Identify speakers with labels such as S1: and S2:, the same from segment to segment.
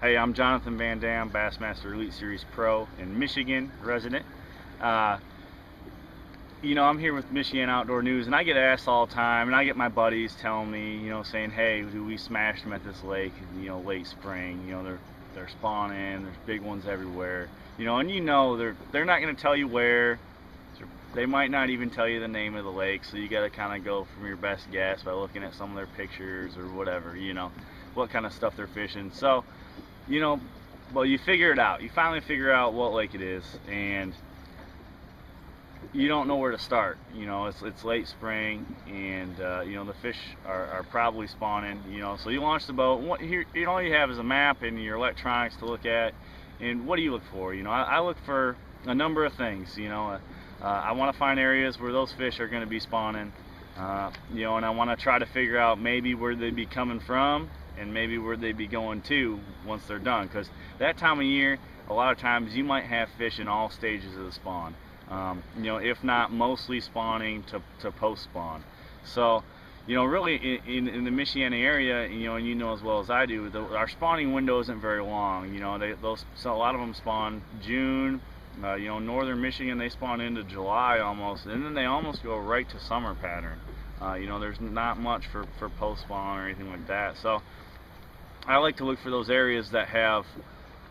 S1: Hey, I'm Jonathon VanDam, Bassmaster Elite Series Pro in Michigan resident. Uh, I'm here with Michigan Outdoor News, and I get asked all the time, and I get my buddies telling me, saying, hey, we smashed them at this lake, late spring. They're spawning. There's big ones everywhere. They're not going to tell you where. They might not even tell you the name of the lake, so you got to kind of go from your best guess by looking at some of their pictures or whatever, what kind of stuff they're fishing. So, well, you figure it out. You finally figure out what lake it is, and you don't know where to start. It's late spring, and the fish are probably spawning. So you launch the boat. All you have is a map and your electronics to look at. And what do you look for? I look for a number of things. I want to find areas where those fish are going to be spawning. And I want to try to figure out maybe where they'd be coming from and maybe where they'd be going to once they're done. Because that time of year, a lot of times you might have fish in all stages of the spawn. If not mostly spawning to post-spawn. So, really in the Michiana area, and you know as well as I do, our spawning window isn't very long. So a lot of them spawn June. Northern Michigan, they spawn into July almost, and then they almost go right to summer pattern. There's not much for post-spawn or anything like that. So I like to look for those areas that have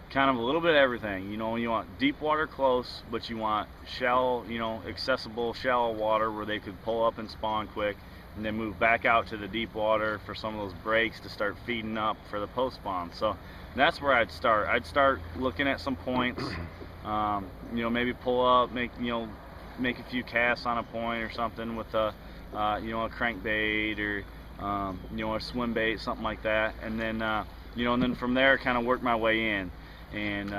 S1: kind of a little bit of everything. You want deep water close, but you want shallow, accessible shallow water where they could pull up and spawn quick, and then move back out to the deep water for some of those breaks to start feeding up for the post-spawn. So that's where I'd start. I'd start looking at some points. Maybe pull up, make a few casts on a point or something with a crankbait or a swim bait, something like that, and then from there kind of work my way in, and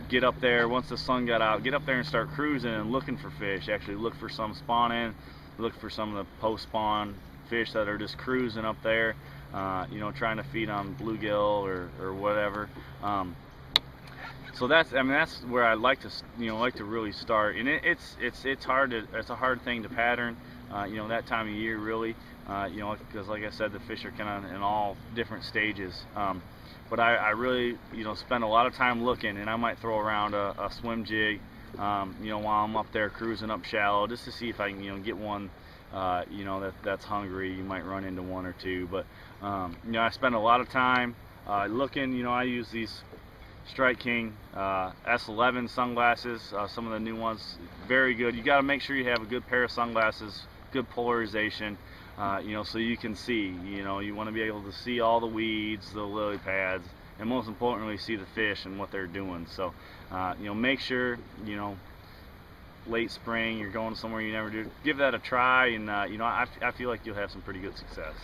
S1: get up there once the sun got out, get up there and start cruising and looking for fish. Actually look for some spawning, look for some of the post-spawn fish that are just cruising up there, trying to feed on bluegill or whatever. So that's where I like to really start, and it's a hard thing to pattern, that time of year really, because like I said, the fish are kind of in all different stages. But I really spend a lot of time looking, and I might throw around a swim jig, while I'm up there cruising up shallow, just to see if I can get one, that's hungry. You might run into one or two, but I spend a lot of time looking. I use these Strike King S11 sunglasses, some of the new ones, very good. You got to make sure you have a good pair of sunglasses, good polarization, so you can see. You want to be able to see all the weeds, the lily pads, and most importantly, see the fish and what they're doing. So, make sure, late spring, you're going somewhere you never do, give that a try, and I feel like you'll have some pretty good success.